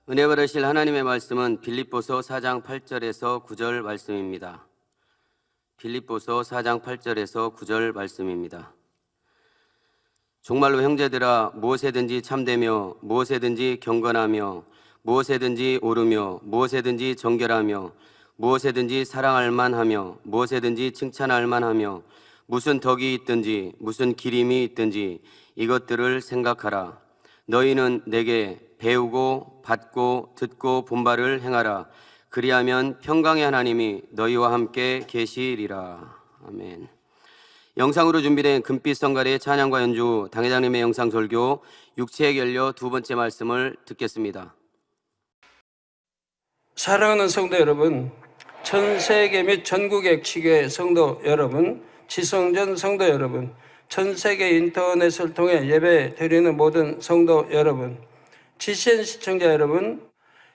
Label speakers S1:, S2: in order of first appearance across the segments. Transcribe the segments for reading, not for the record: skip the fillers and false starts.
S1: 은혜 받으실 하나님의 말씀은 빌립보서 4장 8절에서 9절 말씀입니다. 빌립보서 4장 8절에서 9절 말씀입니다. 정말로 형제들아, 무엇에든지 참되며 무엇에든지 경건하며 무엇에든지 오르며 무엇에든지 정결하며 무엇에든지 사랑할 만하며 무엇에든지 칭찬할 만하며 무슨 덕이 있든지 무슨 기림이 있든지 이것들을 생각하라. 너희는 내게 배우고 받고 듣고 본 바를 행하라. 그리하면 평강의 하나님이 너희와 함께 계시리라. 아멘. 영상으로 준비된 금빛 성갈의 찬양과 연주, 당회장님의 영상 설교, 육체의 결려 두 번째 말씀을 듣겠습니다.
S2: 사랑하는 성도 여러분, 전 세계 및 전국의 지교회 성도 여러분, 지성전 성도 여러분, 전 세계 인터넷을 통해 예배 드리는 모든 성도 여러분, GCN 시청자 여러분,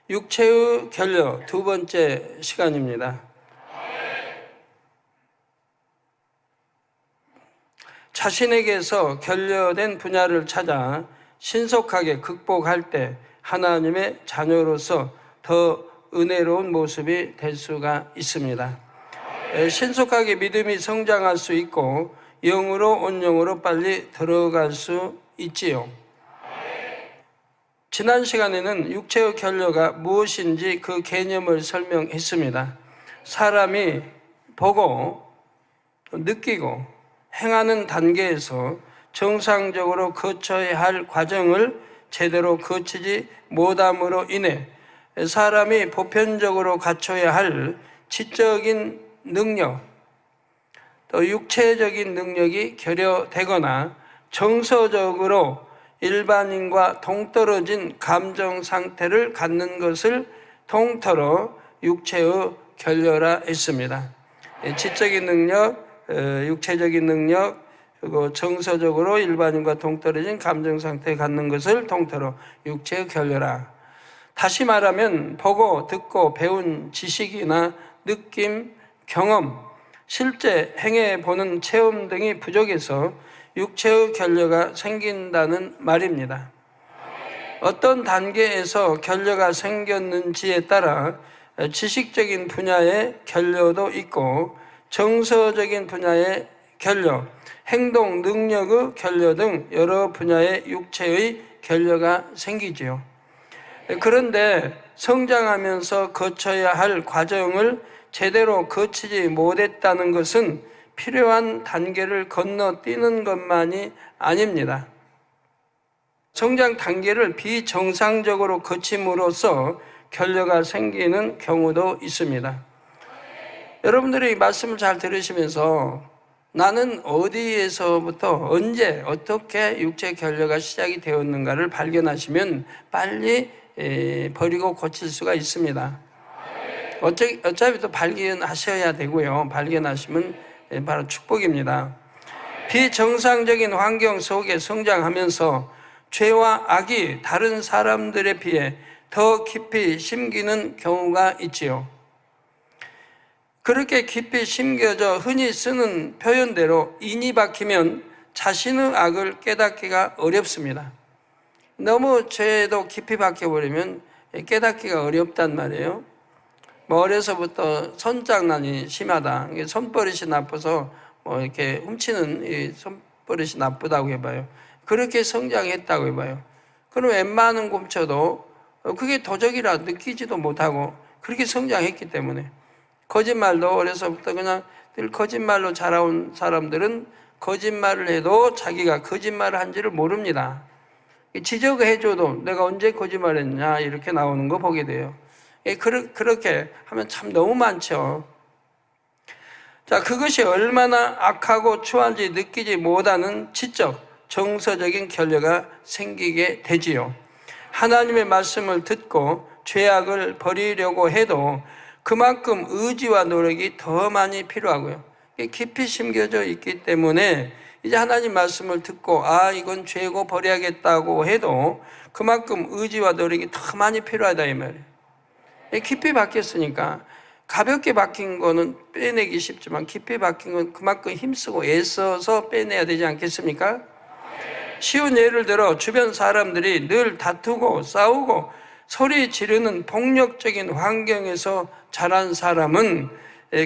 S2: 육체의 결려 두 번째 시간입니다. 자신에게서 결려된 분야를 찾아 신속하게 극복할 때 하나님의 자녀로서 더 은혜로운 모습이 될 수가 있습니다. 신속하게 믿음이 성장할 수 있고 영으로 온영으로 빨리 들어갈 수 있지요. 지난 시간에는 육체의 결려가 무엇인지 그 개념을 설명했습니다. 사람이 보고 느끼고 행하는 단계에서 정상적으로 거쳐야 할 과정을 제대로 거치지 못함으로 인해 사람이 보편적으로 갖춰야 할 지적인 능력, 또 육체적인 능력이 결여되거나 정서적으로 일반인과 동떨어진 감정 상태를 갖는 것을 통틀어 육체의 결려라 했습니다. 지적인 능력, 육체적인 능력, 그리고 정서적으로 일반인과 동떨어진 감정 상태에 갖는 것을 통틀어 육체의 결려라. 다시 말하면 보고 듣고 배운 지식이나 느낌, 경험, 실제 행해보는 체험 등이 부족해서 육체의 결려가 생긴다는 말입니다. 어떤 단계에서 결려가 생겼는지에 따라 지식적인 분야의 결려도 있고 정서적인 분야의 결려, 행동 능력의 결려 등 여러 분야의 육체의 결려가 생기지요. 그런데 성장하면서 거쳐야 할 과정을 제대로 거치지 못했다는 것은 필요한 단계를 건너뛰는 것만이 아닙니다. 성장 단계를 비정상적으로 거침으로써 결려가 생기는 경우도 있습니다. 여러분들이 이 말씀을 잘 들으시면서 나는 어디에서부터 언제 어떻게 육체 결려가 시작이 되었는가를 발견하시면 빨리 버리고 고칠 수가 있습니다. 어차피 또 발견하셔야 되고요. 발견하시면 바로 축복입니다. 비정상적인 환경 속에 성장하면서 죄와 악이 다른 사람들에 비해 더 깊이 심기는 경우가 있지요. 그렇게 깊이 심겨져 흔히 쓰는 표현대로 인이 박히면 자신의 악을 깨닫기가 어렵습니다. 너무 죄도 깊이 박혀버리면 깨닫기가 어렵단 말이에요. 어려서부터 손장난이 심하다. 손버릇이 나빠서 이렇게 훔치는 이 손버릇이 나쁘다고 해봐요. 그렇게 성장했다고 해봐요. 그럼 웬만한 곰쳐도 그게 도적이라 느끼지도 못하고 그렇게 성장했기 때문에 거짓말도 어려서부터 그냥 늘 거짓말로 자라온 사람들은 거짓말을 해도 자기가 거짓말을 한지를 모릅니다. 지적해줘도 내가 언제 거짓말했냐 이렇게 나오는 거 보게 돼요. 그렇게 하면 참 너무 많죠. 자, 그것이 얼마나 악하고 추한지 느끼지 못하는 지적, 정서적인 결려가 생기게 되지요. 하나님의 말씀을 듣고 죄악을 버리려고 해도 그만큼 의지와 노력이 더 많이 필요하고요. 깊이 심겨져 있기 때문에 이제 하나님 말씀을 듣고 이건 죄고 버려야겠다고 해도 그만큼 의지와 노력이 더 많이 필요하다 이 말이에요. 깊이 박혔으니까 가볍게 박힌 거는 빼내기 쉽지만 깊이 박힌 건 그만큼 힘쓰고 애써서 빼내야 되지 않겠습니까? 쉬운 예를 들어 주변 사람들이 늘 다투고 싸우고 소리 지르는 폭력적인 환경에서 자란 사람은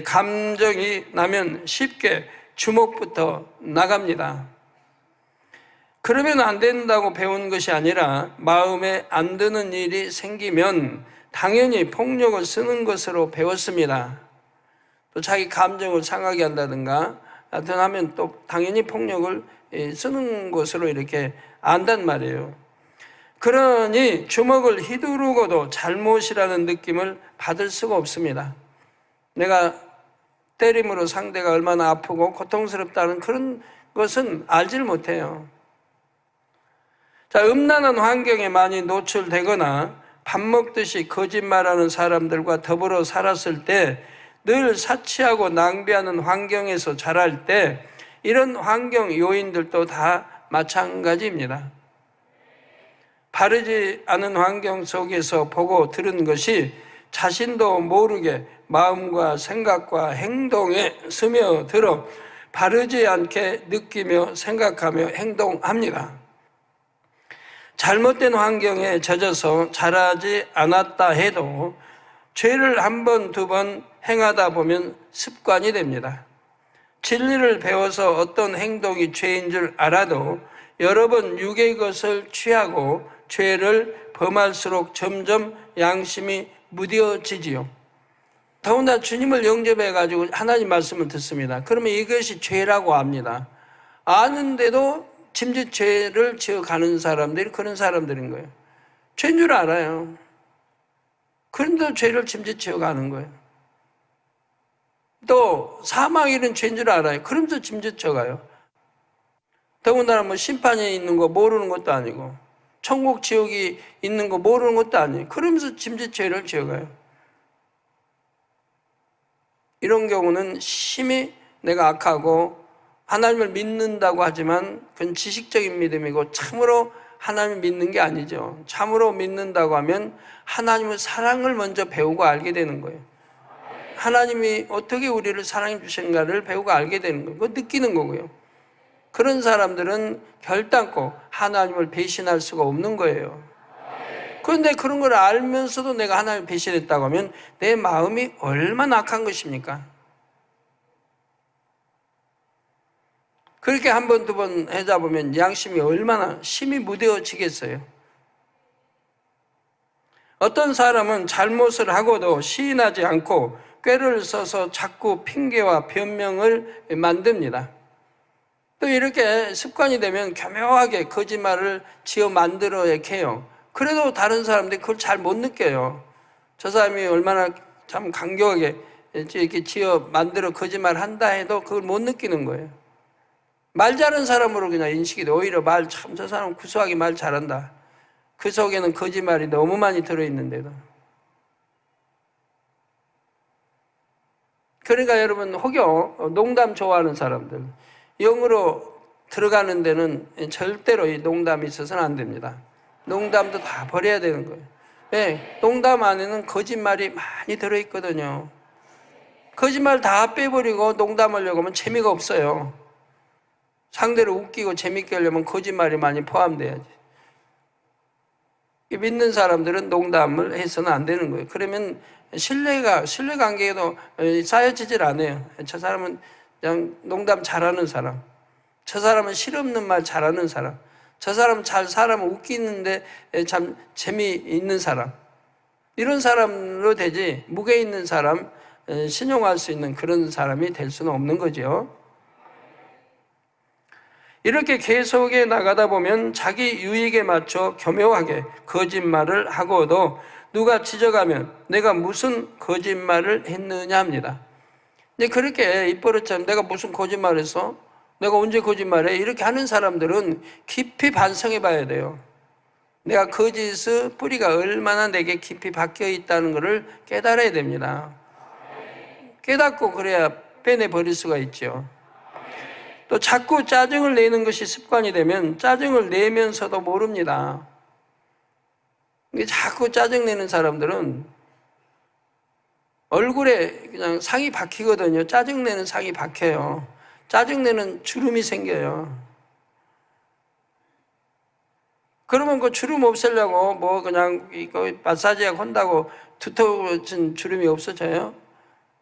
S2: 감정이 나면 쉽게 주먹부터 나갑니다. 그러면 안 된다고 배운 것이 아니라 마음에 안 드는 일이 생기면 당연히 폭력을 쓰는 것으로 배웠습니다. 또 자기 감정을 상하게 한다든가 하여튼 하면 또 당연히 폭력을 쓰는 것으로 이렇게 안단 말이에요. 그러니 주먹을 휘두르고도 잘못이라는 느낌을 받을 수가 없습니다. 내가 때림으로 상대가 얼마나 아프고 고통스럽다는 그런 것은 알질 못해요. 자, 음란한 환경에 많이 노출되거나 밥 먹듯이 거짓말하는 사람들과 더불어 살았을 때 늘 사치하고 낭비하는 환경에서 자랄 때 이런 환경 요인들도 다 마찬가지입니다. 바르지 않은 환경 속에서 보고 들은 것이 자신도 모르게 마음과 생각과 행동에 스며들어 바르지 않게 느끼며 생각하며 행동합니다. 잘못된 환경에 젖어서 자라지 않았다 해도 죄를 한 번, 두 번 행하다 보면 습관이 됩니다. 진리를 배워서 어떤 행동이 죄인 줄 알아도 여러 번 육의 것을 취하고 죄를 범할수록 점점 양심이 무뎌지지요. 더군다나 주님을 영접해가지고 하나님 말씀을 듣습니다. 그러면 이것이 죄라고 압니다. 아는데도 짐짓 죄를 지어가는 사람들이 그런 사람들인 거예요. 죄인 줄 알아요. 그런데도 죄를 짐짓 지어가는 거예요. 또 사망일은 죄인 줄 알아요. 그러면서 짐짓 져가요. 더군다나 뭐 심판이 있는 거 모르는 것도 아니고 천국 지옥이 있는 거 모르는 것도 아니에요. 그러면서 짐짓 죄를 지어가요. 이런 경우는 심히 내가 악하고 하나님을 믿는다고 하지만 그건 지식적인 믿음이고 참으로 하나님을 믿는 게 아니죠. 참으로 믿는다고 하면 하나님의 사랑을 먼저 배우고 알게 되는 거예요. 하나님이 어떻게 우리를 사랑해 주신가를 배우고 알게 되는 거예요. 그거 느끼는 거고요. 그런 사람들은 결단코 하나님을 배신할 수가 없는 거예요. 그런데 그런 걸 알면서도 내가 하나님을 배신했다고 하면 내 마음이 얼마나 악한 것입니까? 그렇게 한 번, 두 번 하다 보면 양심이 얼마나 심히 무뎌지겠어요. 어떤 사람은 잘못을 하고도 시인하지 않고 꾀를 써서 자꾸 핑계와 변명을 만듭니다. 또 이렇게 습관이 되면 교묘하게 거짓말을 지어 만들어 이렇게 해요. 그래도 다른 사람들이 그걸 잘 못 느껴요. 저 사람이 얼마나 참 강경하게 이렇게 지어 만들어 거짓말 한다 해도 그걸 못 느끼는 거예요. 말 잘하는 사람으로 그냥 인식이 돼. 오히려 말 참 저 사람 구수하게 말 잘한다. 그 속에는 거짓말이 너무 많이 들어있는데도. 그러니까 여러분 혹여 농담 좋아하는 사람들 영으로 들어가는 데는 절대로 이 농담이 있어서는 안 됩니다. 농담도 다 버려야 되는 거예요. 왜? 농담 안에는 거짓말이 많이 들어있거든요. 거짓말 다 빼버리고 농담하려고 하면 재미가 없어요. 상대를 웃기고 재밌게 하려면 거짓말이 많이 포함돼야지. 믿는 사람들은 농담을 해서는 안 되는 거예요. 그러면 신뢰 관계에도 쌓여지질 않아요. 저 사람은 그냥 농담 잘하는 사람, 저 사람은 실없는 말 잘하는 사람, 저 사람은 사람을 웃기는데 참 재미있는 사람, 이런 사람으로 되지 무게 있는 사람, 신용할 수 있는 그런 사람이 될 수는 없는 거죠. 이렇게 계속해 나가다 보면 자기 유익에 맞춰 교묘하게 거짓말을 하고도 누가 지적하면 내가 무슨 거짓말을 했느냐 합니다. 근데 그렇게 입버릇처럼 내가 무슨 거짓말을 했어? 내가 언제 거짓말해? 이렇게 하는 사람들은 깊이 반성해 봐야 돼요. 내가 거짓의 뿌리가 얼마나 내게 깊이 박혀 있다는 것을 깨달아야 됩니다. 깨닫고 그래야 빼내버릴 수가 있죠. 또 자꾸 짜증을 내는 것이 습관이 되면 짜증을 내면서도 모릅니다. 자꾸 짜증내는 사람들은 얼굴에 그냥 상이 박히거든요. 짜증내는 상이 박혀요. 짜증내는 주름이 생겨요. 그러면 그 주름 없애려고 뭐 그냥 이거 마사지약 한다고 두터워진 주름이 없어져요?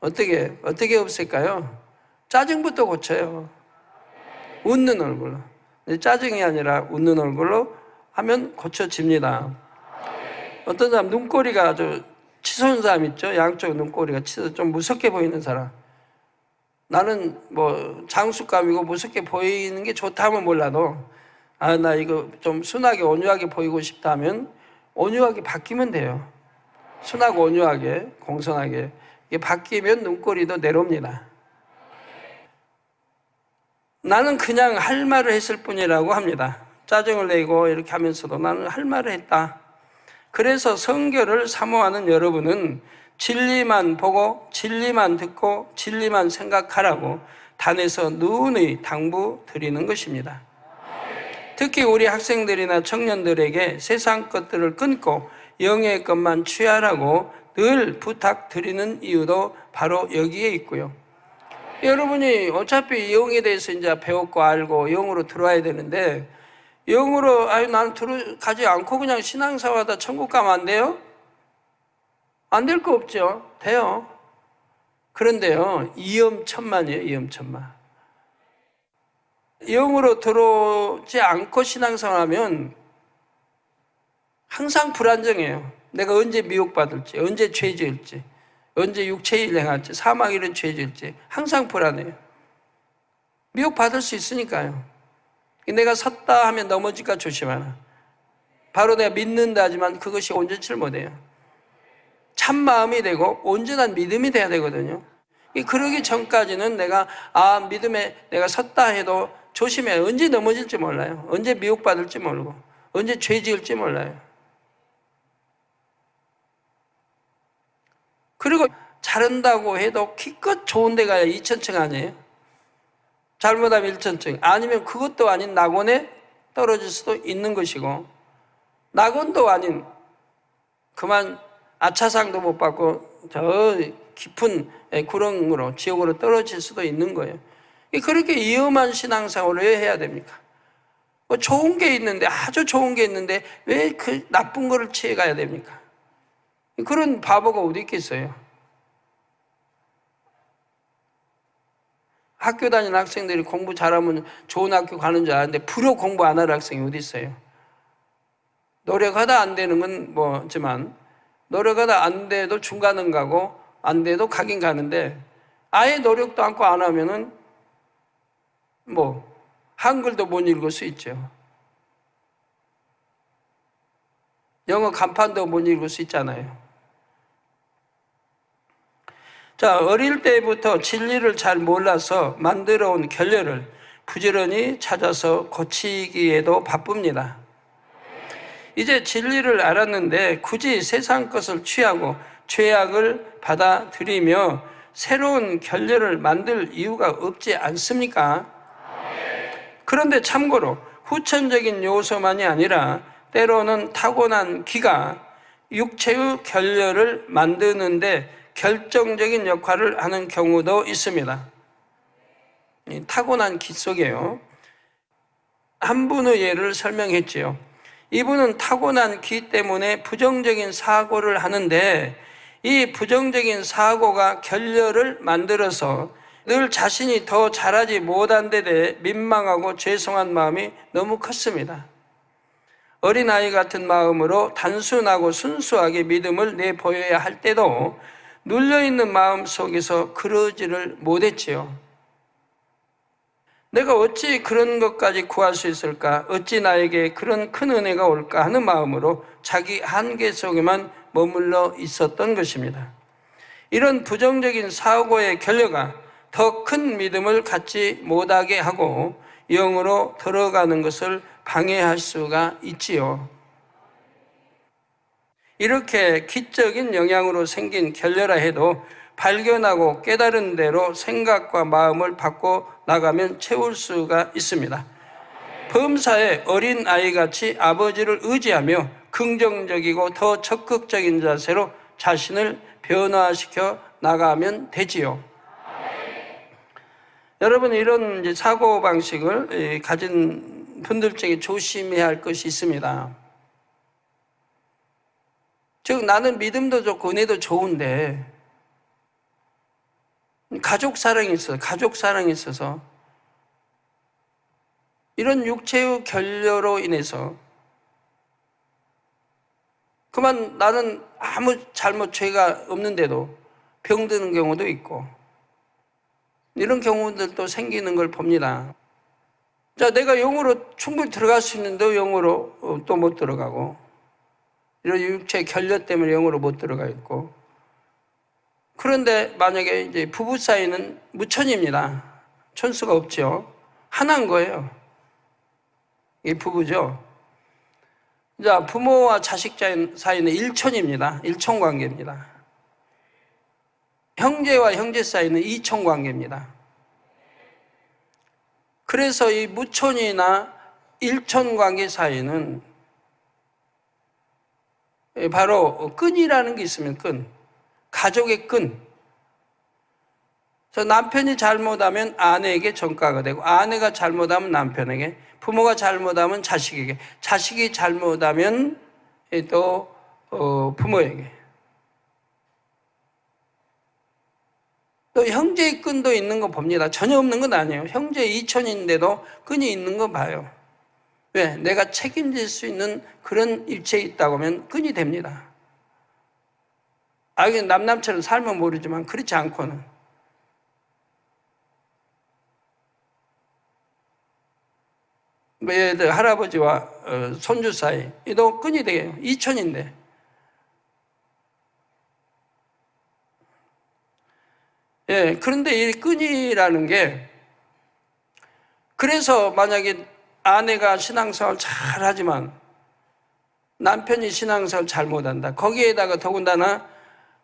S2: 어떻게 없앨까요? 짜증부터 고쳐요. 웃는 얼굴로. 짜증이 아니라 웃는 얼굴로 하면 고쳐집니다. 어떤 사람 눈꼬리가 아주 치솟은 사람 있죠? 양쪽 눈꼬리가 치솟 좀 무섭게 보이는 사람. 나는 뭐 장수감이고 무섭게 보이는 게 좋다 하면 몰라도 나 이거 좀 순하게 온유하게 보이고 싶다 하면 온유하게 바뀌면 돼요. 순하고 온유하게 공손하게 이게 바뀌면 눈꼬리도 내려옵니다. 나는 그냥 할 말을 했을 뿐이라고 합니다. 짜증을 내고 이렇게 하면서도 나는 할 말을 했다. 그래서 성결을 사모하는 여러분은 진리만 보고 진리만 듣고 진리만 생각하라고 단에서 누누이 당부드리는 것입니다. 특히 우리 학생들이나 청년들에게 세상 것들을 끊고 영의 것만 취하라고 늘 부탁드리는 이유도 바로 여기에 있고요. 여러분이 어차피 영에 대해서 이제 배웠고 알고 영으로 들어와야 되는데 영으로 난 들어가지 않고 그냥 신앙생활하다 천국 가면 안 돼요? 안 될 거 없죠. 돼요. 그런데요, 위험천만이에요. 위험천만. 영으로 들어오지 않고 신앙생활하면 항상 불안정해요. 내가 언제 미혹받을지, 언제 죄 지을지, 언제 육체일 행할지, 사망일은 죄 지을지 항상 불안해요. 미혹받을 수 있으니까요. 내가 섰다 하면 넘어질까 조심하라. 바로 내가 믿는다 하지만 그것이 온전치를 못해요. 참 마음이 되고 온전한 믿음이 돼야 되거든요. 그러기 전까지는 내가 믿음에 내가 섰다 해도 조심해요. 언제 넘어질지 몰라요. 언제 미혹받을지 모르고 언제 죄 지을지 몰라요. 그리고 잘한다고 해도 기껏 좋은 데 가야 2천층 아니에요? 잘못하면 1천층 아니면 그것도 아닌 낙원에 떨어질 수도 있는 것이고 낙원도 아닌 그만 아차상도 못 받고 저 깊은 구렁으로 지옥으로 떨어질 수도 있는 거예요. 그렇게 위험한 신앙생활을 왜 해야 됩니까? 좋은 게 있는데 아주 좋은 게 있는데 왜 그 나쁜 거를 취해가야 됩니까? 그런 바보가 어디 있겠어요? 학교 다니는 학생들이 공부 잘하면 좋은 학교 가는 줄 아는데 불효 공부 안 할 학생이 어디 있어요? 노력하다 안 되는 건 뭐지만 노력하다 안 돼도 중간은 가고 안 돼도 가긴 가는데 아예 노력도 않고 안 하면은 한글도 못 읽을 수 있죠. 영어 간판도 못 읽을 수 있잖아요. 자, 어릴 때부터 진리를 잘 몰라서 만들어 온 결례를 부지런히 찾아서 고치기에도 바쁩니다. 이제 진리를 알았는데 굳이 세상 것을 취하고 죄악을 받아들이며 새로운 결례를 만들 이유가 없지 않습니까? 그런데 참고로 후천적인 요소만이 아니라 때로는 타고난 기가 육체의 결례를 만드는데 결정적인 역할을 하는 경우도 있습니다. 타고난 기 속에요. 한 분의 예를 설명했지요. 이분은 타고난 기 때문에 부정적인 사고를 하는데 이 부정적인 사고가 결례를 만들어서 늘 자신이 더 잘하지 못한 데 대해 민망하고 죄송한 마음이 너무 컸습니다. 어린아이 같은 마음으로 단순하고 순수하게 믿음을 내보여야 할 때도 눌려있는 마음 속에서 그러지를 못했지요. 내가 어찌 그런 것까지 구할 수 있을까? 어찌 나에게 그런 큰 은혜가 올까 하는 마음으로 자기 한계 속에만 머물러 있었던 것입니다. 이런 부정적인 사고의 결례가 더 큰 믿음을 갖지 못하게 하고 영으로 들어가는 것을 방해할 수가 있지요. 이렇게 기적인 영향으로 생긴 결례라 해도 발견하고 깨달은 대로 생각과 마음을 바꿔 나가면 채울 수가 있습니다. 범사에 어린 아이같이 아버지를 의지하며 긍정적이고 더 적극적인 자세로 자신을 변화시켜 나가면 되지요. 여러분, 이런 사고방식을 가진 분들 중에 조심해야 할 것이 있습니다. 즉 나는 믿음도 좋고 은혜도 좋은데 가족 사랑이 있어서 이런 육체의 결여로 인해서 그만 나는 아무 죄가 없는데도 병드는 경우도 있고 이런 경우들도 생기는 걸 봅니다. 자, 내가 영으로 충분히 들어갈 수 있는데 영으로 또 못 들어가고 이런 육체 결여 때문에 영으로 못 들어가 있고 그런데 만약에 이제 부부 사이는 무천입니다. 천수가 없죠. 하나인 거예요. 이게 부부죠. 자, 부모와 자식 사이는 일천입니다. 일천 관계입니다. 형제와 형제 사이는 이천 관계입니다. 그래서 이 무천이나 일천 관계 사이는 바로 끈이라는 게 있으면 끈, 가족의 끈. 그래서 남편이 잘못하면 아내에게 전가가 되고 아내가 잘못하면 남편에게, 부모가 잘못하면 자식에게, 자식이 잘못하면 또 부모에게. 또 형제의 끈도 있는 거 봅니다. 전혀 없는 건 아니에요. 형제 이천인데도 끈이 있는 거 봐요. 왜? 내가 책임질 수 있는 그런 일체에 있다고 하면 끈이 됩니다. 이게 남남처럼 살면 모르지만 그렇지 않고는. 예를 들어 할아버지와 손주 사이, 이도 끈이 돼요. 이천인데. 예, 그런데 이 끈이라는 게, 그래서 만약에 아내가 신앙생활 잘 하지만 남편이 신앙생활 잘못한다. 거기에다가 더군다나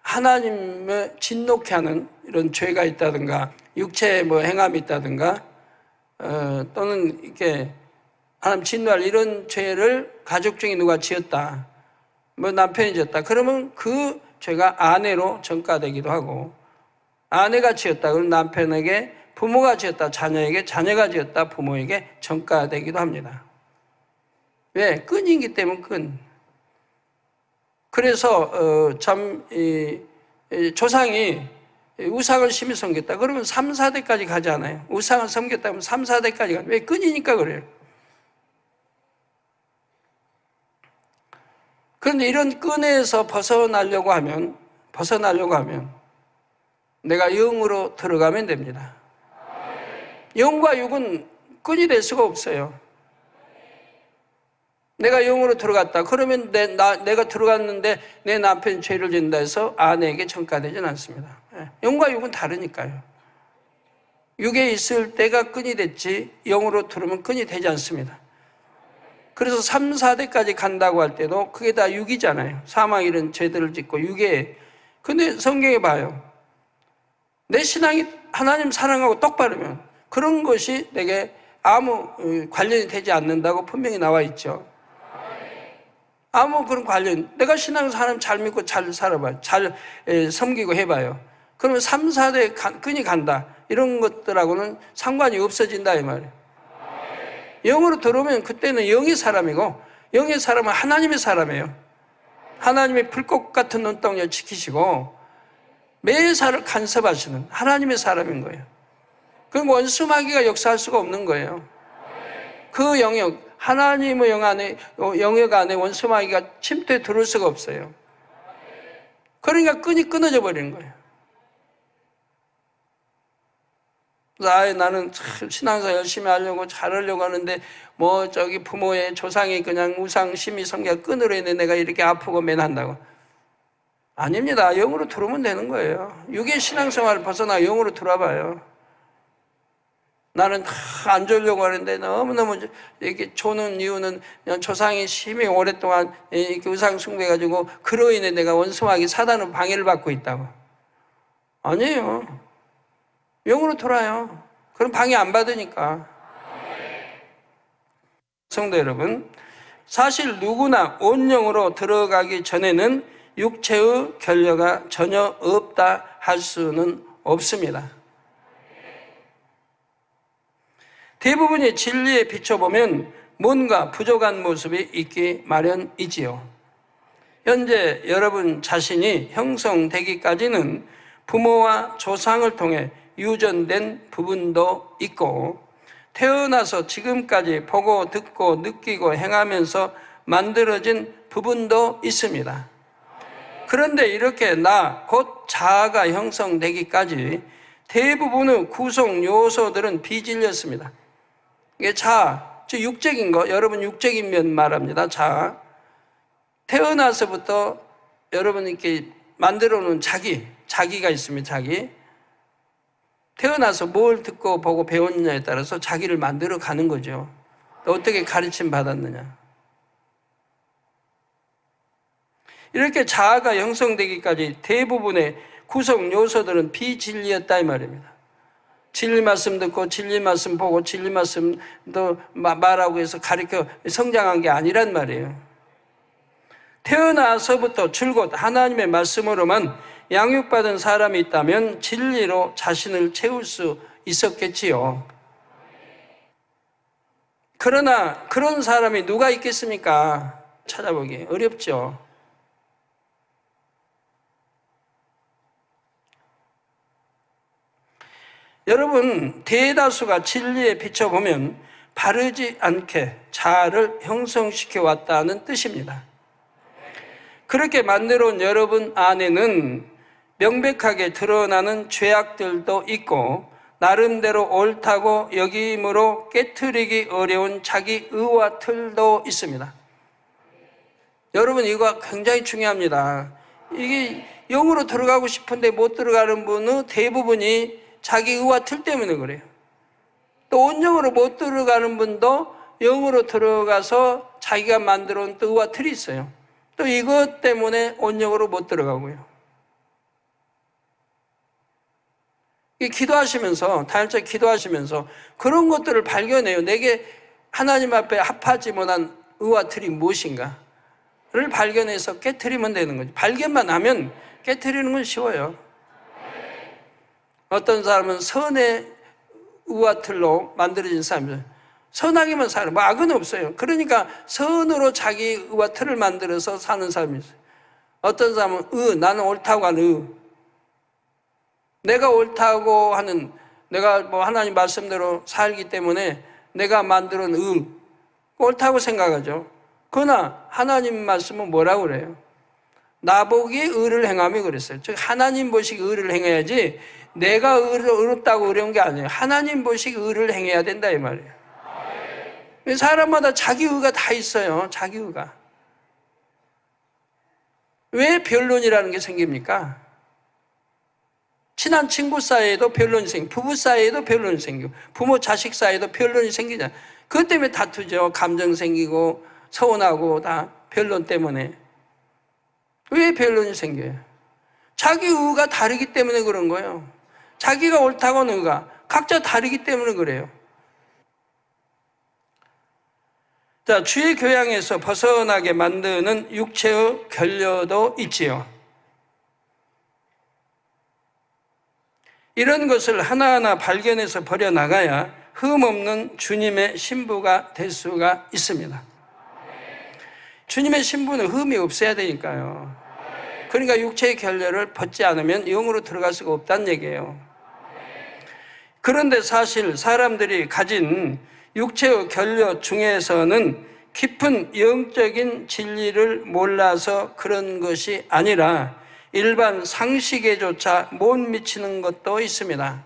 S2: 하나님을 진노케 하는 이런 죄가 있다든가, 육체에 행함이 있다든가, 또는 이렇게 하나님 진노할 이런 죄를 가족 중에 누가 지었다. 남편이 지었다. 그러면 그 죄가 아내로 전가되기도 하고, 아내가 지었다. 그럼 남편에게, 부모가 지었다. 자녀에게, 자녀가 지었다. 부모에게 전가되기도 합니다. 왜? 끈이기 때문에 끈. 그래서 조상이 우상을 심히 섬겼다. 그러면 3, 4대까지 가지 않아요. 우상을 섬겼다 하면 3, 4대까지 가요. 왜? 끈이니까 그래요. 그런데 이런 끈에서 벗어나려고 하면 내가 영으로 들어가면 됩니다. 영과 육은 끈이 될 수가 없어요. 내가 영으로 들어갔다. 그러면 내가 들어갔는데 내 남편이 죄를 짓는다 해서 아내에게 전가되지는 않습니다. 영과 육은 다르니까요. 육에 있을 때가 끈이 됐지 영으로 들으면 끈이 되지 않습니다. 그래서 3, 4대까지 간다고 할 때도 그게 다 육이잖아요. 사망 이런 죄들을 짓고 육에. 근데 성경에 봐요. 내 신앙이 하나님 사랑하고 똑바르면 그런 것이 내게 아무 관련이 되지 않는다고 분명히 나와 있죠. 아무 그런 관련, 내가 신앙에서 하나님 잘 믿고 잘 살아봐요. 잘 섬기고 해봐요. 그러면 3, 4대 끈이 간다. 이런 것들하고는 상관이 없어진다 이 말이에요. 영으로 들어오면 그때는 영의 사람이고, 영의 사람은 하나님의 사람이에요. 하나님의 불꽃 같은 눈동자 지키시고 매사를 간섭하시는 하나님의 사람인 거예요. 그럼 원수마귀가 역사할 수가 없는 거예요. 그 영역, 하나님의 영역 안에 원수마귀가 침투해 들어올 수가 없어요. 그러니까 끈이 끊어져 버리는 거예요. 나는 참 신앙생활 열심히 하려고 잘하려고 하는데 부모의 조상이 그냥 우상 심히 섬겨 끈으로 인해 내가 이렇게 아프고 맨한다고. 아닙니다. 영으로 들어오면 되는 거예요. 육의 신앙생활을 벗어나 영으로 들어와봐요. 나는 안 졸려고 하는데 너무너무 이렇게 조는 이유는 조상이 심히 오랫동안 이렇게 우상 숭배해가지고 그로 인해 내가 원수마귀 사단의 방해를 받고 있다고. 아니에요. 영으로 돌아요. 그럼 방해 안 받으니까. 성도 여러분, 사실 누구나 온 영으로 들어가기 전에는 육체의 결여가 전혀 없다 할 수는 없습니다. 대부분의 진리에 비춰보면 뭔가 부족한 모습이 있기 마련이지요. 현재 여러분 자신이 형성되기까지는 부모와 조상을 통해 유전된 부분도 있고 태어나서 지금까지 보고 듣고 느끼고 행하면서 만들어진 부분도 있습니다. 그런데 이렇게 나, 곧 자아가 형성되기까지 대부분의 구성 요소들은 비진리였습니다. 이게 자아, 즉 육적인 거, 여러분 육적인 면 말합니다. 자아. 태어나서부터 여러분 이렇게 만들어 놓은 자기가 있습니다. 자기. 태어나서 뭘 듣고 보고 배웠느냐에 따라서 자기를 만들어 가는 거죠. 또 어떻게 가르침 받았느냐. 이렇게 자아가 형성되기까지 대부분의 구성 요소들은 비진리였다 이 말입니다. 진리 말씀 듣고 진리 말씀 보고 진리 말씀도 말하고 해서 가르쳐 성장한 게 아니란 말이에요. 태어나서부터 줄곧 하나님의 말씀으로만 양육받은 사람이 있다면 진리로 자신을 채울 수 있었겠지요. 그러나 그런 사람이 누가 있겠습니까? 찾아보기 어렵죠. 여러분, 대다수가 진리에 비춰보면 바르지 않게 자아를 형성시켜 왔다는 뜻입니다. 그렇게 만들어 온 여러분 안에는 명백하게 드러나는 죄악들도 있고 나름대로 옳다고 여김으로 깨트리기 어려운 자기 의와 틀도 있습니다. 여러분, 이거 굉장히 중요합니다. 이게 영으로 들어가고 싶은데 못 들어가는 분은 대부분이 자기 의와 틀 때문에 그래요. 또 온영으로 못 들어가는 분도 영으로 들어가서 자기가 만들어 온 또 의와 틀이 있어요. 또 이것 때문에 온영으로 못 들어가고요. 기도하시면서, 다혈적 기도하시면서 그런 것들을 발견해요. 내게 하나님 앞에 합하지 못한 의와 틀이 무엇인가를 발견해서 깨트리면 되는 거죠. 발견만 하면 깨트리는 건 쉬워요. 어떤 사람은 선의 의와 틀로 만들어진 사람이에요. 선하게만 사는, 뭐 악은 없어요. 그러니까 선으로 자기 의와 틀을 만들어서 사는 사람이 있어요. 어떤 사람은 나는 옳다고 하는 내가 옳다고 하는, 내가 뭐 하나님 말씀대로 살기 때문에 내가 만들어 놓은 옳다고 생각하죠. 그러나 하나님 말씀은 뭐라고 그래요? 나보기 의를 행하며 그랬어요. 즉 하나님 보시기 의를 행해야지 내가 의롭다고 어려운 게 아니에요. 하나님 보시기 의를 행해야 된다 이 말이에요. 사람마다 자기 의가 다 있어요. 자기 의가. 왜 변론이라는 게 생깁니까? 친한 친구 사이에도 변론이 생기고 부부 사이에도 변론이 생기고 부모 자식 사이에도 변론이 생기잖아요. 그것 때문에 다투죠. 감정 생기고 서운하고 다 변론 때문에. 왜 변론이 생겨요? 자기 의가 다르기 때문에 그런 거예요. 자기가 옳다고 하는 의가 각자 다르기 때문에 그래요. 자, 주의 교양에서 벗어나게 만드는 육체의 결여도 있지요. 이런 것을 하나하나 발견해서 버려나가야 흠없는 주님의 신부가 될 수가 있습니다. 주님의 신부는 흠이 없어야 되니까요. 그러니까 육체의 결여를 벗지 않으면 영으로 들어갈 수가 없다는 얘기예요. 그런데 사실 사람들이 가진 육체의 결여 중에서는 깊은 영적인 진리를 몰라서 그런 것이 아니라 일반 상식에조차 못 미치는 것도 있습니다.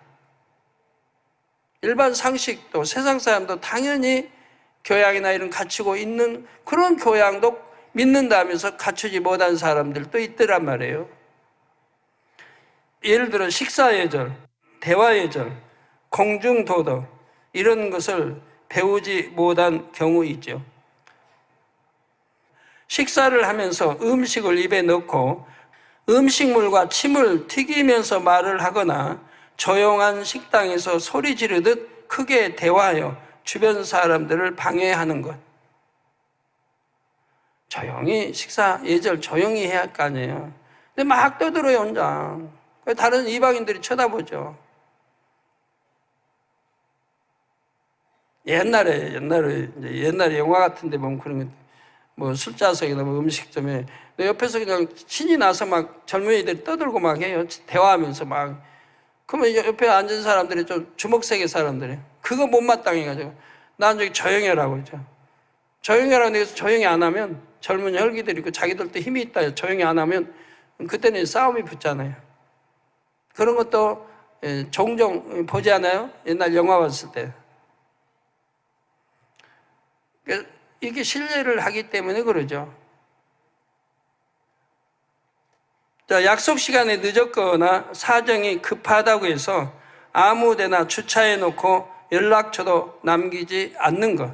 S2: 일반 상식도 세상 사람도 당연히 교양이나 이런 갖추고 있는 그런 교양도 믿는다면서 갖추지 못한 사람들도 있더란 말이에요. 예를 들어 식사예절, 대화예절, 공중도덕 이런 것을 배우지 못한 경우 있죠. 식사를 하면서 음식을 입에 넣고 음식물과 침을 튀기면서 말을 하거나 조용한 식당에서 소리 지르듯 크게 대화하여 주변 사람들을 방해하는 것. 조용히 식사 예절 조용히 해야 할 거 아니에요. 근데 막 떠들어요 혼자. 다른 이방인들이 쳐다보죠. 옛날에 옛날에 영화 같은데 보면 그런 거, 뭐 술자석이나 뭐 음식점에 내 옆에서 그냥 신이 나서 막 젊은이들이 떠들고 막 해요. 대화하면서 막. 그러면 옆에 앉은 사람들이 좀 주먹세게 사람들이 그거 못마땅해가지고 난 저기 조용히 하라고 그러죠. 조용히 하라고 해서 조용히 안 하면 젊은 혈기들이 있고 자기들도 힘이 있다 조용히 안 하면 그때는 싸움이 붙잖아요. 그런 것도 종종 보지 않아요? 옛날 영화 봤을 때. 이게 신뢰를 하기 때문에 그러죠. 자, 약속 시간에 늦었거나 사정이 급하다고 해서 아무 데나 주차해 놓고 연락처도 남기지 않는 것.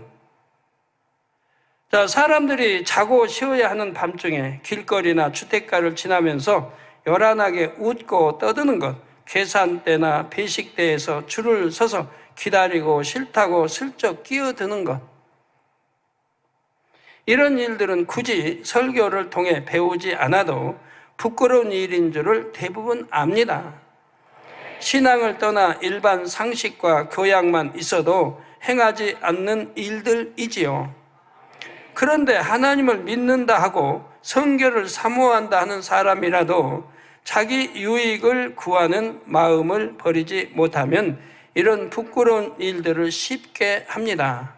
S2: 자, 사람들이 자고 쉬어야 하는 밤중에 길거리나 주택가를 지나면서 요란하게 웃고 떠드는 것. 계산대나 배식대에서 줄을 서서 기다리고 싫다고 슬쩍 끼어드는 것. 이런 일들은 굳이 설교를 통해 배우지 않아도 부끄러운 일인 줄을 대부분 압니다. 신앙을 떠나 일반 상식과 교양만 있어도 행하지 않는 일들이지요. 그런데 하나님을 믿는다 하고 성결을 사모한다 하는 사람이라도 자기 유익을 구하는 마음을 버리지 못하면 이런 부끄러운 일들을 쉽게 합니다.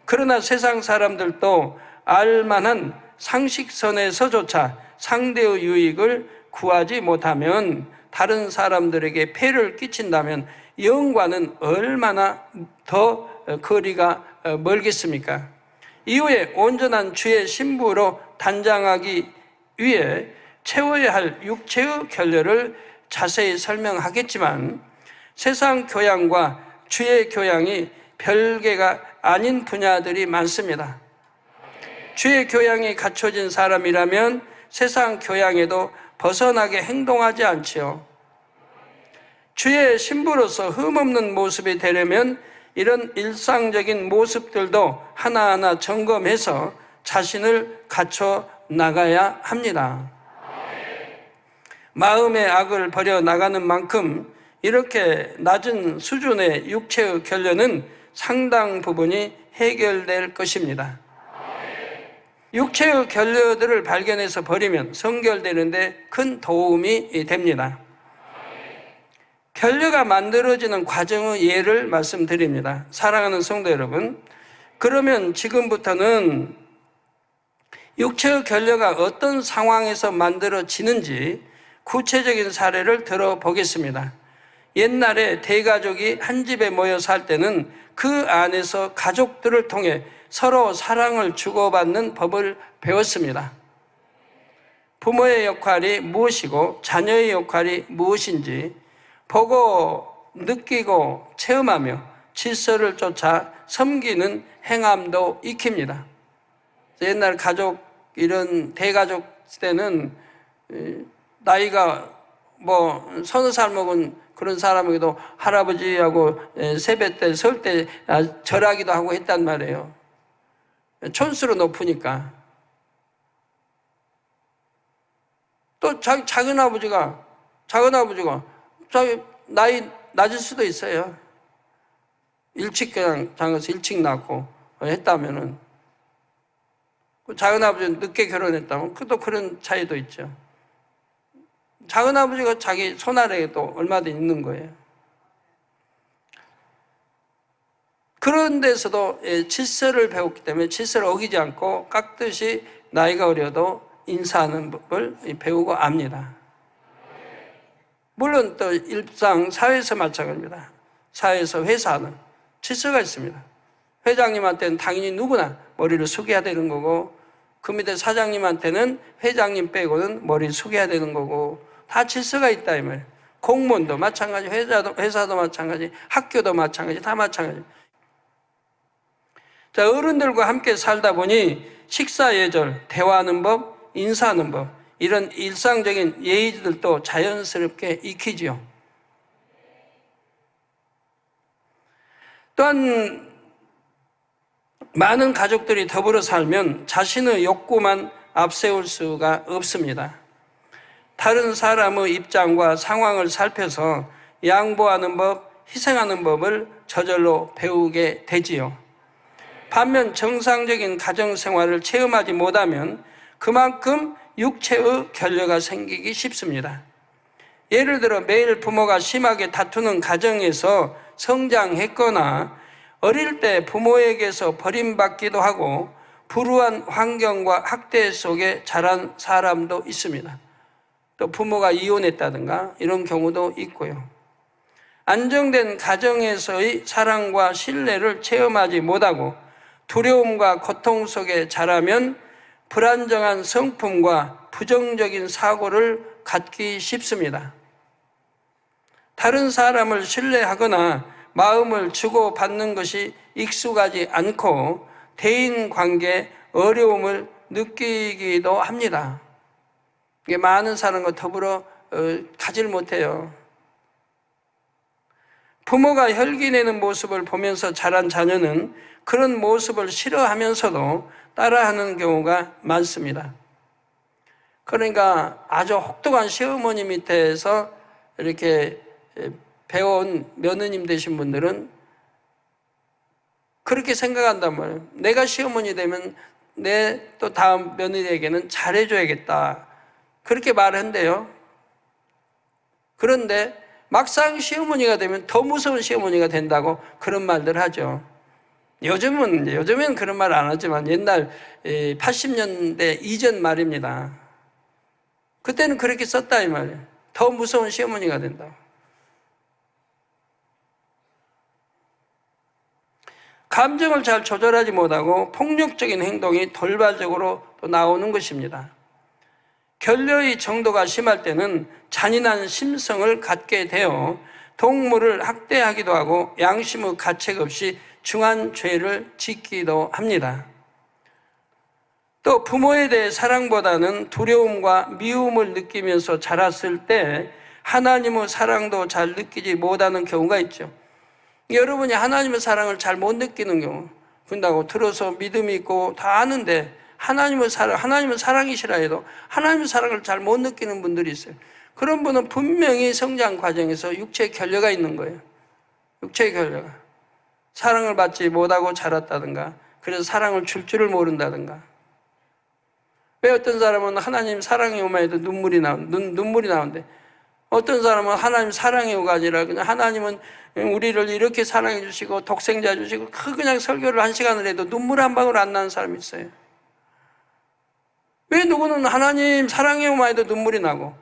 S2: 그러나 세상 사람들도 알만한 상식선에서조차 상대의 유익을 구하지 못하면 다른 사람들에게 폐를 끼친다면 영과는 얼마나 더 거리가 멀겠습니까? 이후에 온전한 주의 신부로 단장하기 위해 채워야 할 육체의 결례를 자세히 설명하겠지만 세상 교양과 주의 교양이 별개가 아닌 분야들이 많습니다. 주의 교양이 갖춰진 사람이라면 세상 교양에도 벗어나게 행동하지 않지요. 주의 신부로서 흠없는 모습이 되려면 이런 일상적인 모습들도 하나하나 점검해서 자신을 갖춰 나가야 합니다. 마음의 악을 버려 나가는 만큼 이렇게 낮은 수준의 육체의 결례는 상당 부분이 해결될 것입니다. 육체의 결례들을 발견해서 버리면 성결되는데 큰 도움이 됩니다. 결례가 만들어지는 과정의 예를 말씀드립니다. 사랑하는 성도 여러분, 그러면 지금부터는 육체의 결례가 어떤 상황에서 만들어지는지 구체적인 사례를 들어보겠습니다. 옛날에 대가족이 한 집에 모여 살 때는 그 안에서 가족들을 통해 서로 사랑을 주고받는 법을 배웠습니다. 부모의 역할이 무엇이고 자녀의 역할이 무엇인지 보고 느끼고 체험하며 질서를 쫓아 섬기는 행함도 익힙니다. 옛날 가족, 이런 대가족 때는 나이가 뭐 서너 살 먹은 그런 사람에게도 할아버지하고 세배 때 설 때 절하기도 하고 했단 말이에요. 촌수로 높으니까. 또 작은 아버지가 자기 나이 낮을 수도 있어요. 일찍 그냥 장가서 일찍 낳고 했다면은, 작은 아버지는 늦게 결혼했다면 또 그런 차이도 있죠. 작은 아버지가 자기 손아래에도 얼마든지 있는 거예요. 그런 데서도 질서를 배웠기 때문에 질서를 어기지 않고 깍듯이 나이가 어려도 인사하는 법을 배우고 압니다. 물론 또 일상 사회에서 마찬가지입니다. 사회에서 회사는 질서가 있습니다. 회장님한테는 당연히 누구나 머리를 숙여야 되는 거고, 그 밑에 사장님한테는 회장님 빼고는 머리를 숙여야 되는 거고, 다 질서가 있다 이 말이에요. 공무원도 마찬가지, 회사도 마찬가지, 학교도 마찬가지, 다 마찬가지. 자, 어른들과 함께 살다 보니 식사 예절, 대화하는 법, 인사하는 법, 이런 일상적인 예의들도 자연스럽게 익히지요. 또한 많은 가족들이 더불어 살면 자신의 욕구만 앞세울 수가 없습니다. 다른 사람의 입장과 상황을 살펴서 양보하는 법, 희생하는 법을 저절로 배우게 되지요. 반면 정상적인 가정생활을 체험하지 못하면 그만큼 육체의 결여가 생기기 쉽습니다. 예를 들어 매일 부모가 심하게 다투는 가정에서 성장했거나 어릴 때 부모에게서 버림받기도 하고 불우한 환경과 학대 속에 자란 사람도 있습니다. 또 부모가 이혼했다든가 이런 경우도 있고요. 안정된 가정에서의 사랑과 신뢰를 체험하지 못하고 두려움과 고통 속에 자라면 불안정한 성품과 부정적인 사고를 갖기 쉽습니다. 다른 사람을 신뢰하거나 마음을 주고받는 것이 익숙하지 않고 대인 관계에 어려움을 느끼기도 합니다. 이게 많은 사람과 더불어 가지를 못해요. 부모가 혈기내는 모습을 보면서 자란 자녀는 그런 모습을 싫어하면서도 따라하는 경우가 많습니다. 그러니까 아주 혹독한 시어머니 밑에서 이렇게 배워온 며느님 되신 분들은 그렇게 생각한단 말이에요. 내가 시어머니 되면 내 또 다음 며느리에게는 잘해줘야겠다. 그렇게 말한대요. 그런데 막상 시어머니가 되면 더 무서운 시어머니가 된다고 그런 말들 하죠. 요즘은 그런 말 안 하지만 옛날 80년대 이전 말입니다. 그때는 그렇게 썼다 이 말이에요. 더 무서운 시어머니가 된다. 감정을 잘 조절하지 못하고 폭력적인 행동이 돌발적으로 또 나오는 것입니다. 결여의 정도가 심할 때는 잔인한 심성을 갖게 되어 동물을 학대하기도 하고 양심의 가책 없이 중한 죄를 짓기도 합니다. 또 부모에 대해 사랑보다는 두려움과 미움을 느끼면서 자랐을 때 하나님의 사랑도 잘 느끼지 못하는 경우가 있죠. 여러분이 하나님의 사랑을 잘 못 느끼는 경우, 그런다고 들어서 믿음이 있고 다 아는데 하나님은 사랑이시라 해도 하나님의 사랑을 잘 못 느끼는 분들이 있어요. 그런 분은 분명히 성장 과정에서 육체의 결여가 있는 거예요. 육체의 결여가. 사랑을 받지 못하고 자랐다든가, 그래서 사랑을 줄 줄을 모른다든가. 왜 어떤 사람은 하나님 사랑해요만 해도 눈물이 나오는데, 어떤 사람은 하나님 사랑해요가 아니라 그냥 하나님은 우리를 이렇게 사랑해 주시고 독생자 주시고 그냥 설교를 1시간을 해도 눈물 한 방울 안 나는 사람이 있어요. 왜 누구는 하나님 사랑해요만 해도 눈물이 나고,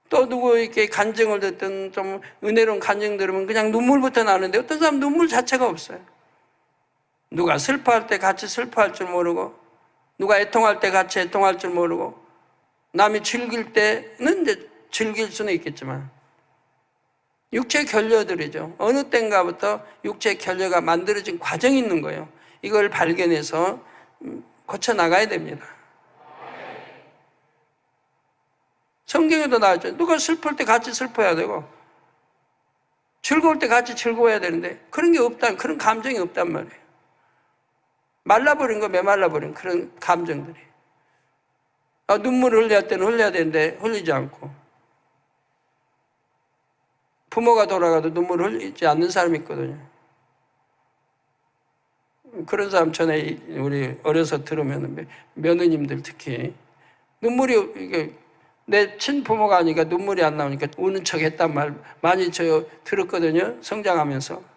S2: 또 누구 이렇게 간증을 듣든 좀 은혜로운 간증 들으면 그냥 눈물부터 나는데 어떤 사람은 눈물 자체가 없어요. 누가 슬퍼할 때 같이 슬퍼할 줄 모르고, 누가 애통할 때 같이 애통할 줄 모르고, 남이 즐길 때는 이제 즐길 수는 있겠지만 육체 결여들이죠. 어느 때인가부터 육체 결여가 만들어진 과정이 있는 거예요. 이걸 발견해서 고쳐나가야 됩니다. 성경에도 나왔죠. 누가 슬플 때 같이 슬퍼야 되고 즐거울 때 같이 즐거워야 되는데 그런 게 없단, 그런 감정이 없단 말이에요. 말라버린 거 메말라버린 그런 감정들이. 눈물을 흘려야 할 때는 흘려야 되는데 흘리지 않고, 부모가 돌아가도 눈물을 흘리지 않는 사람이 있거든요. 그런 사람 전에 우리 어려서 들으면 며느님들 특히 눈물이, 이게 내 친부모가 아니까 눈물이 안 나오니까 우는 척 했단 말 많이 저 들었거든요. 성장하면서.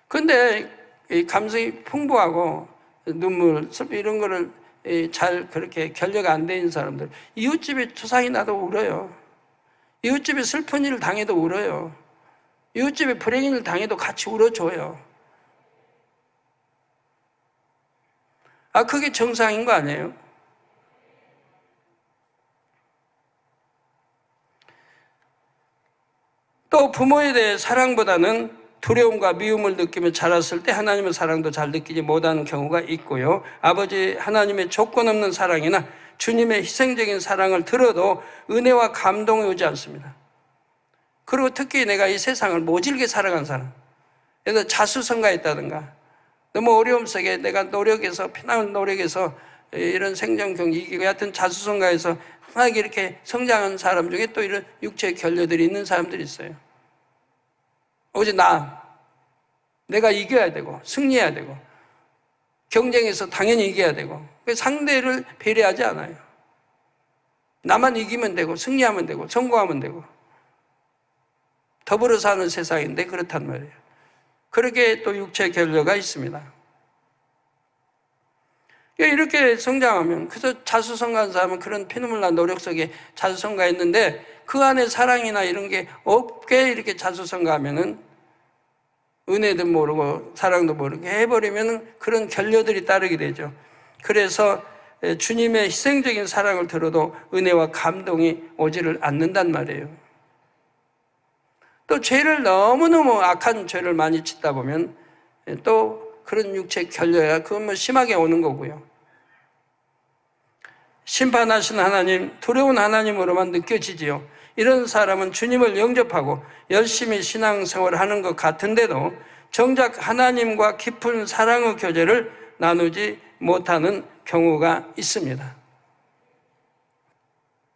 S2: 근데 이 감성이 풍부하고 눈물, 슬픔 이런 거를 잘 그렇게 결여가 안 돼 있는 사람들, 이웃집에 조상이 나도 울어요. 이웃집에 슬픈 일을 당해도 울어요. 이웃집에 불행일을 당해도 같이 울어줘요. 그게 정상인 거 아니에요? 또 부모에 대해 사랑보다는 두려움과 미움을 느끼며 자랐을 때 하나님의 사랑도 잘 느끼지 못하는 경우가 있고요. 아버지 하나님의 조건 없는 사랑이나 주님의 희생적인 사랑을 들어도 은혜와 감동이 오지 않습니다. 그리고 특히 내가 이 세상을 모질게 살아간 사람, 예를 들어 자수성가했다든가 너무 어려움 속에 내가 노력해서, 피나는 노력해서 이런 생존경제 이기고 하여튼 자수성가해서 막 이렇게 성장한 사람 중에 또 이런 육체의 결례들이 있는 사람들이 있어요. 오직 내가 이겨야 되고 승리해야 되고 경쟁에서 당연히 이겨야 되고 상대를 배려하지 않아요. 나만 이기면 되고 승리하면 되고 성공하면 되고 더불어 사는 세상인데 그렇단 말이에요. 그렇게 또 육체 결례가 있습니다. 이렇게 성장하면 그래서 자수성가한 사람은 그런 피눈물 난 노력 속에 자수성가했는데 그 안에 사랑이나 이런 게 없게 이렇게 자수성가하면은 은혜도 모르고 사랑도 모르게 해버리면 그런 결례들이 따르게 되죠. 그래서 주님의 희생적인 사랑을 들어도 은혜와 감동이 오지를 않는단 말이에요. 또 죄를 너무너무 악한 죄를 많이 짓다 보면 또 그런 육체 결례가 그건 뭐 심하게 오는 거고요. 심판하신 하나님, 두려운 하나님으로만 느껴지지요. 이런 사람은 주님을 영접하고 열심히 신앙생활을 하는 것 같은데도 정작 하나님과 깊은 사랑의 교제를 나누지 못하는 경우가 있습니다.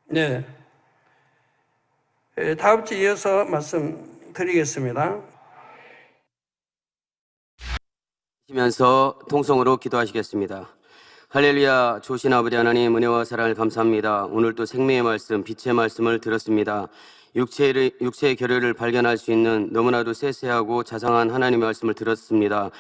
S2: 네. 다음 주 이어서 말씀드리겠습니다.
S1: 하시면서 통성으로 기도하시겠습니다. 할렐루야. 조신 아버지 하나님, 은혜와 사랑을 감사합니다. 오늘 또 생명의 말씀, 빛의 말씀을 들었습니다. 육체의 결례를 발견할 수 있는 너무나도 세세하고 자상한 하나님의 말씀을 들었습니다.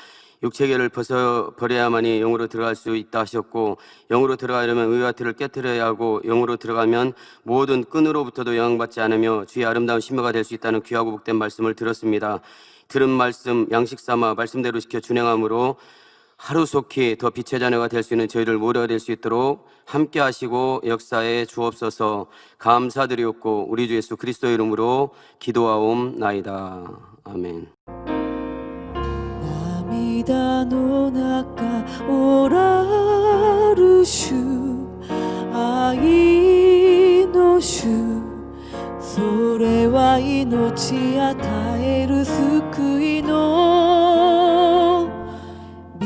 S1: 육체의 결을 벗어버려야만이 영으로 들어갈 수 있다 하셨고, 영으로 들어가려면 의와 틀을 깨뜨려야 하고, 영으로 들어가면 모든 끈으로부터도 영향받지 않으며 주의 아름다운 신부가 될 수 있다는 귀하고 복된 말씀을 들었습니다. 들은 말씀 양식 삼아 말씀대로 지켜 준행함으로 하루속히 더 빛의 자녀가 될 수 있는 저희를 모두가 될 수 있도록 함께 하시고 역사에 주옵소서. 감사드리옵고 우리 주 예수 그리스도의 이름으로 기도하옵나이다. 아멘.
S3: 涙の中おらる主愛の主それは命与える救いの道